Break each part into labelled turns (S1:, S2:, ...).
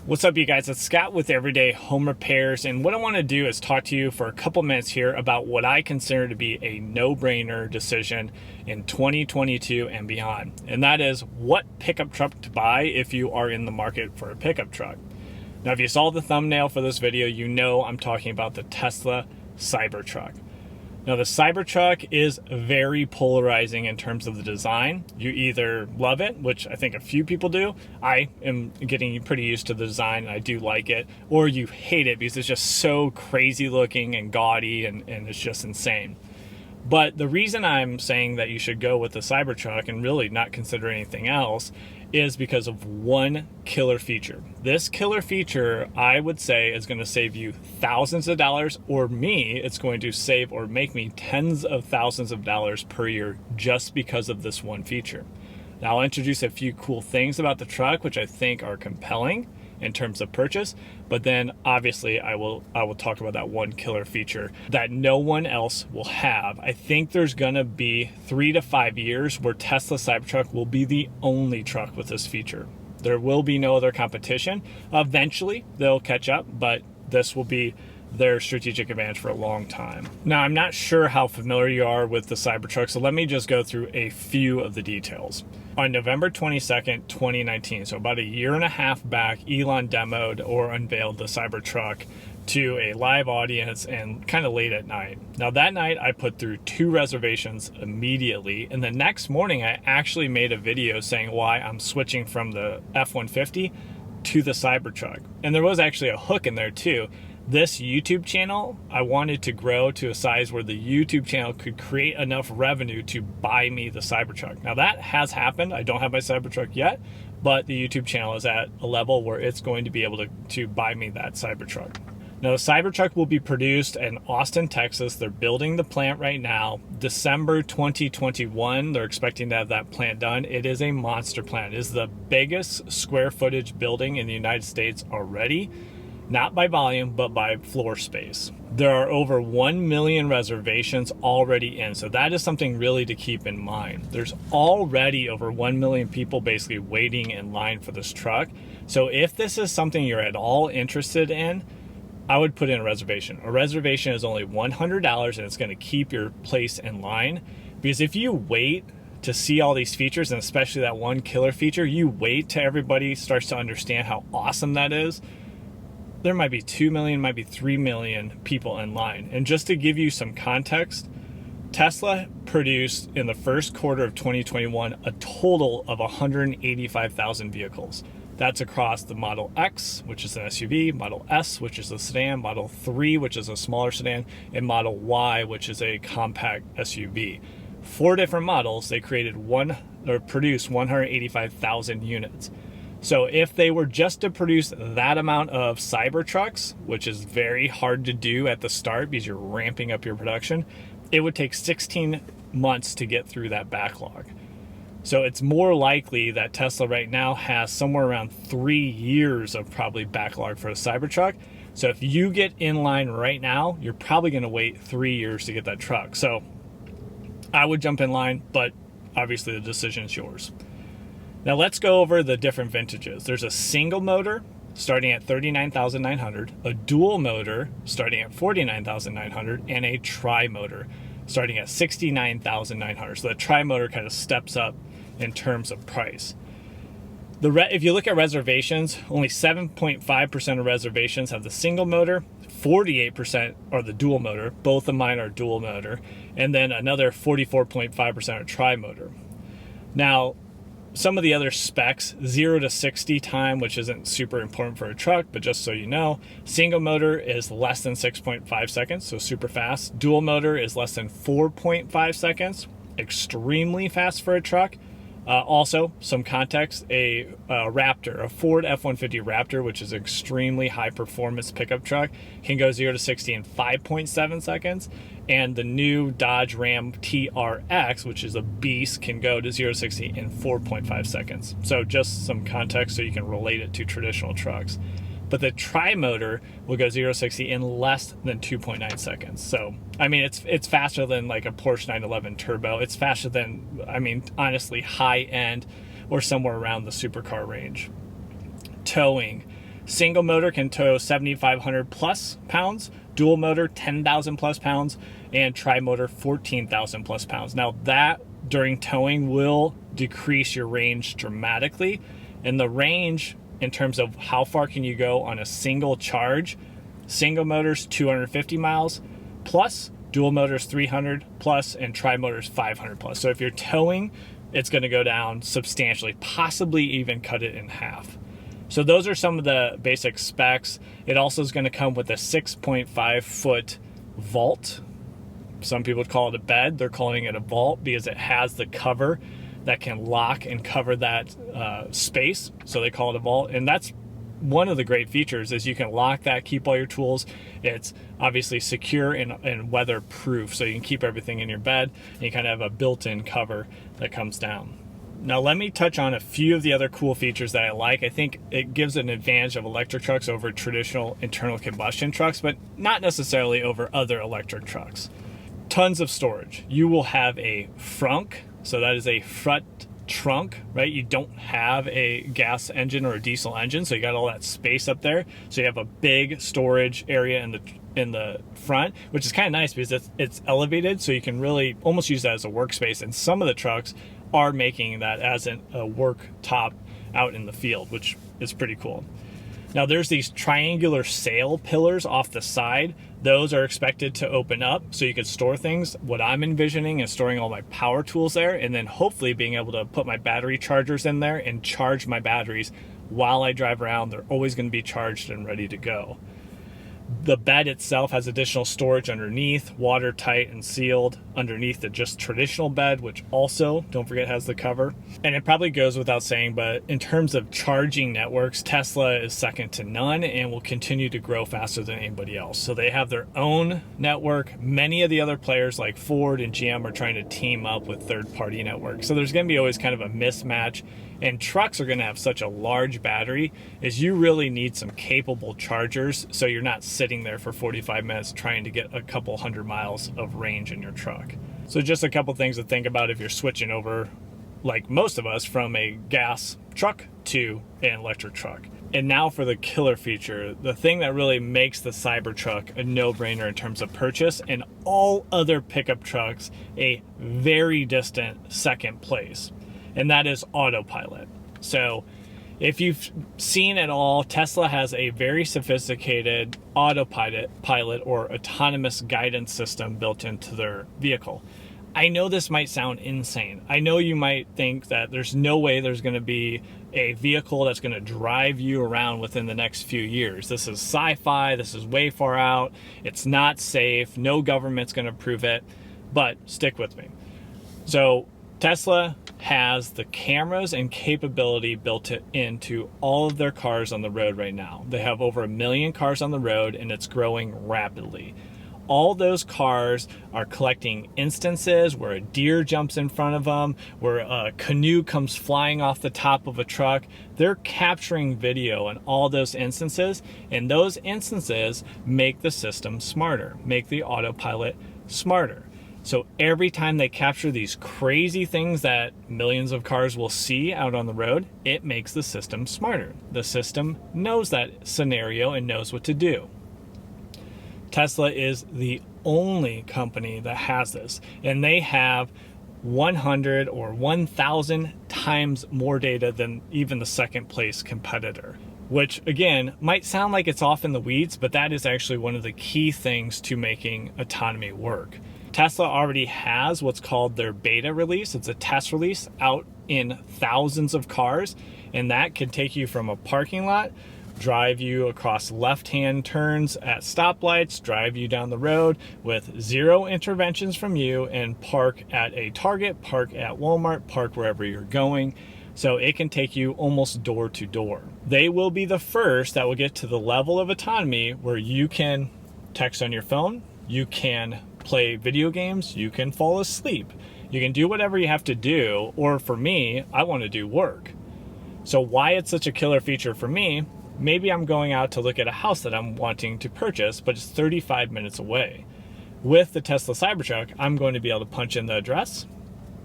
S1: What's up, you guys? It's Scott with Everyday Home Repairs, and what I want to do is talk to you for a couple minutes here about what I consider to be a no-brainer decision in 2022 and beyond, and that is what pickup truck to buy if you are in the market for a pickup truck. Now, if you saw the thumbnail for this video, you know I'm talking about the Tesla Cybertruck. Now, the Cybertruck is very polarizing in terms of the design. You either love it, which I think a few people do. I am getting pretty used to the design and I do like it, or you hate it because it's just so crazy looking and gaudy and it's just insane. But the reason I'm saying that you should go with the Cybertruck and really not consider anything else is because of one killer feature. This killer feature, I would say, is going to save you thousands of dollars, or me, it's going to save or make me tens of thousands of dollars per year just because of this one feature. Now, I'll introduce a few cool things about the truck, which I think are compelling in terms of purchase, but then obviously I will talk about that one killer feature that no one else will have. I think there's gonna be 3 to 5 years where Tesla Cybertruck will be the only truck with this feature. There will be no other competition. Eventually they'll catch up, but this will be their strategic advantage for a long time. Now, I'm not sure how familiar you are with the Cybertruck, so let me just go through a few of the details. On November 22nd, 2019, so about a year and a half back, Elon demoed or unveiled the Cybertruck to a live audience and kind of late at night. Now, that night I put through 2 reservations immediately, and the next morning I actually made a video saying why I'm switching from the F-150 to the Cybertruck. And there was actually a hook in there too. This YouTube channel, I wanted to grow to a size where the YouTube channel could create enough revenue to buy me the Cybertruck. Now, that has happened. I don't have my Cybertruck yet, but the YouTube channel is at a level where it's going to be able to buy me that Cybertruck. Now, the Cybertruck will be produced in Austin, Texas. They're building the plant right now. December 2021, they're expecting to have that plant done. It is a monster plant. It is the biggest square footage building in the United States already. Not by volume, but by floor space. There are over 1 million reservations already in, so that is something really to keep in mind. There's already over 1 million people basically waiting in line for this truck. So if this is something you're at all interested in, I would put in a reservation. A reservation is only $100 and it's gonna keep your place in line. Because if you wait to see all these features, and especially that one killer feature, you wait till everybody starts to understand how awesome that is, there might be 2 million, might be 3 million people in line. And just to give you some context, Tesla produced in the first quarter of 2021 a total of 185,000 vehicles. That's across the Model X, which is an SUV, Model S, which is a sedan, Model 3, which is a smaller sedan, and Model Y, which is a compact SUV. 4 different models, they produced 185,000 units. So if they were just to produce that amount of Cybertrucks, which is very hard to do at the start because you're ramping up your production, it would take 16 months to get through that backlog. So it's more likely that Tesla right now has somewhere around 3 years of probably backlog for a Cybertruck. So if you get in line right now, you're probably going to wait 3 years to get that truck. So I would jump in line, but obviously the decision is yours. Now let's go over the different vintages. There's a single motor starting at $39,900, a dual motor starting at $49,900, and a tri-motor starting at $69,900. So the tri-motor kind of steps up in terms of price. If you look at reservations, only 7.5% of reservations have the single motor, 48% are the dual motor. Both of mine are dual motor, and then another 44.5% are tri-motor. Now, some of the other specs, 0 to 60 time, which isn't super important for a truck, but just so you know, single motor is less than 6.5 seconds, so super fast. Dual motor is less than 4.5 seconds, extremely fast for a truck. Also, some context, a Raptor, a Ford F-150 Raptor, which is an extremely high performance pickup truck, can go 0 to 60 in 5.7 seconds. And the new Dodge Ram TRX, which is a beast, can go to 0 to 60 in 4.5 seconds. So just some context so you can relate it to traditional trucks. But the tri-motor will go 0 to 60 in less than 2.9 seconds. So, I mean, it's faster than like a Porsche 911 Turbo. It's faster than, I mean, honestly, high end or somewhere around the supercar range. Towing, Single motor can tow 7,500 plus pounds, dual motor 10,000 plus pounds, and tri-motor 14,000 plus pounds. Now that during towing will decrease your range dramatically, and the range in terms of how far can you go on a single charge, single motors 250 miles plus, dual motors 300 plus, and tri-motors 500 plus. So if you're towing, it's going to go down substantially, possibly even cut it in half. So those are some of the basic specs. It also is going to come with a 6.5 foot vault. Some people would call it a bed. They're calling it a vault because it has the cover that can lock and cover that space. So they call it a vault. And that's one of the great features, is you can lock that, keep all your tools. It's obviously secure and weatherproof. So you can keep everything in your bed, and you kind of have a built-in cover that comes down. Now let me touch on a few of the other cool features that I like. I think it gives an advantage of electric trucks over traditional internal combustion trucks, but not necessarily over other electric trucks. Tons of storage. You will have a frunk, so that is a front trunk, right? You don't have a gas engine or a diesel engine, so you got all that space up there. So you have a big storage area in the front, which is kind of nice because it's elevated, so you can really almost use that as a workspace. And some of the trucks are making that as a work top out in the field, which is pretty cool. Now there's these triangular sail pillars off the side. Those are expected to open up so you could store things. What I'm envisioning is storing all my power tools there, and then hopefully being able to put my battery chargers in there and charge my batteries while I drive around. They're always going to be charged and ready to go. The bed itself has additional storage underneath, watertight and sealed underneath the just traditional bed, which also, don't forget, has the cover. And it probably goes without saying, but in terms of charging networks, Tesla is second to none and will continue to grow faster than anybody else. So they have their own network. Many of the other players like Ford and GM are trying to team up with third-party networks. So there's going to be always kind of a mismatch. And trucks are going to have such a large battery, is you really need some capable chargers, so you're not sitting there for 45 minutes trying to get a couple hundred miles of range in your truck. So just a couple things to think about if you're switching over, like most of us, from a gas truck to an electric truck. And now for the killer feature, the thing that really makes the Cybertruck a no-brainer in terms of purchase, and all other pickup trucks a very distant second place. And that is autopilot. So if you've seen it all, Tesla has a very sophisticated autopilot or autonomous guidance system built into their vehicle. I know this might sound insane. I know you might think that there's no way there's going to be a vehicle that's going to drive you around within the next few years. This is sci-fi. This is way far out. It's not safe. No government's going to approve it. But stick with me. So Tesla has the cameras and capability built into all of their cars on the road right now. They have over 1 million cars on the road, and it's growing rapidly. All those cars are collecting instances where a deer jumps in front of them, where a canoe comes flying off the top of a truck. They're capturing video in all those instances, and those instances make the system smarter, make the autopilot smarter. So every time they capture these crazy things that millions of cars will see out on the road, it makes the system smarter. The system knows that scenario and knows what to do. Tesla is the only company that has this, and they have 100 or 1,000 times more data than even the second place competitor, which again might sound like it's off in the weeds, but that is actually one of the key things to making autonomy work. Tesla already has what's called their beta release. It's a test release out in thousands of cars, and that can take you from a parking lot, drive you across left-hand turns at stoplights, drive you down the road with zero interventions from you, and park at a Target, park at Walmart, park wherever you're going. So it can take you almost door to door. They will be the first that will get to the level of autonomy where you can text on your phone, you can play video games, you can fall asleep, you can do whatever you have to do. Or for me, I want to do work. So why it's such a killer feature for me, maybe I'm going out to look at a house that I'm wanting to purchase, but it's 35 minutes away. With the Tesla Cybertruck, I'm going to be able to punch in the address.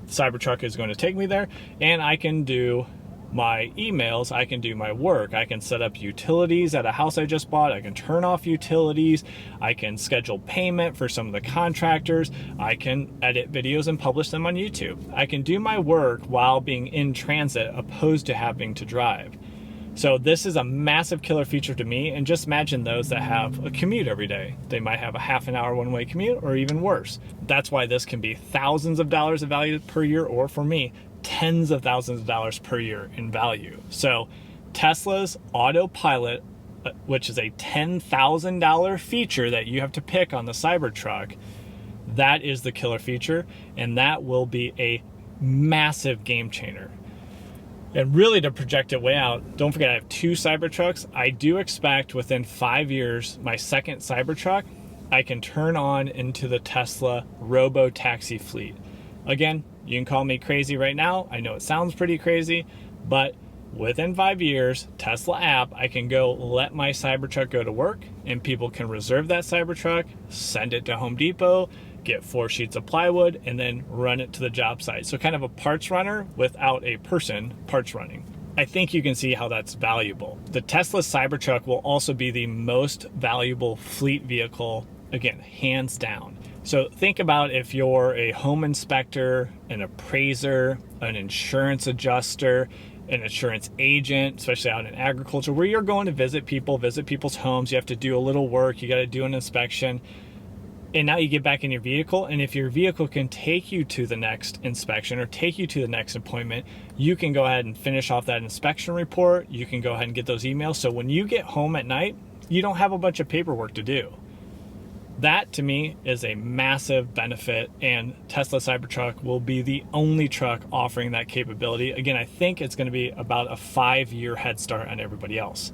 S1: The Cybertruck is going to take me there, and I can do my emails, I can do my work. I can set up utilities at a house I just bought. I can turn off utilities. I can schedule payment for some of the contractors. I can edit videos and publish them on YouTube. I can do my work while being in transit opposed to having to drive. So this is a massive killer feature to me, and just imagine those that have a commute every day. They might have a half an hour one-way commute or even worse. That's why this can be thousands of dollars of value per year, or for me, tens of thousands of dollars per year in value. So Tesla's autopilot, which is a $10,000 feature that you have to pick on the Cybertruck, that is the killer feature, and that will be a massive game changer. And really, to project it way out, don't forget I have 2 Cybertrucks. I do expect within 5 years, my second Cybertruck, I can turn on into the Tesla robo-taxi fleet. Again, you can call me crazy right now. I know it sounds pretty crazy, but within 5 years, Tesla app, I can go let my Cybertruck go to work, and people can reserve that Cybertruck, send it to Home Depot, get 4 sheets of plywood, and then run it to the job site. So kind of a parts runner without a person parts running. I think you can see how that's valuable. The Tesla Cybertruck will also be the most valuable fleet vehicle, again, hands down. So think about if you're a home inspector, an appraiser, an insurance adjuster, an insurance agent, especially out in agriculture, where you're going to visit people's homes. You have to do a little work. You got to do an inspection. And now you get back in your vehicle, and if your vehicle can take you to the next inspection or take you to the next appointment, you can go ahead and finish off that inspection report. You can go ahead and get those emails. So when you get home at night, you don't have a bunch of paperwork to do. That, to me, is a massive benefit, and Tesla Cybertruck will be the only truck offering that capability. Again, I think it's going to be about a 5-year head start on everybody else.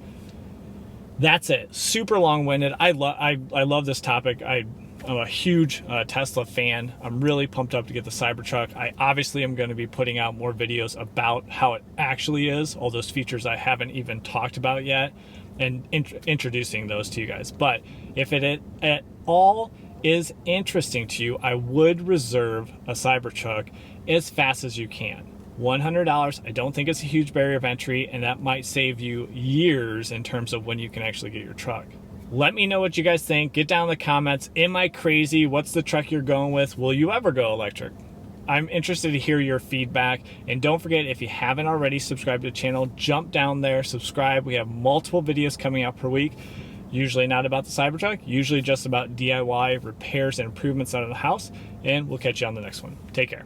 S1: That's it. Super long-winded. I love this topic. I'm a huge Tesla fan. I'm really pumped up to get the Cybertruck. I obviously am going to be putting out more videos about how it actually is, all those features I haven't even talked about yet, and introducing those to you guys. But if it at all is interesting to you, I would reserve a Cybertruck as fast as you can. $100, I don't think it's a huge barrier of entry, and that might save you years in terms of when you can actually get your truck. Let me know what you guys think. Get down in the comments. Am I crazy? What's the truck you're going with? Will you ever go electric? I'm interested to hear your feedback. And don't forget, if you haven't already subscribed to the channel, jump down there, subscribe. We have multiple videos coming out per week. Usually not about the Cybertruck, usually just about DIY repairs and improvements out of the house. And we'll catch you on the next one. Take care.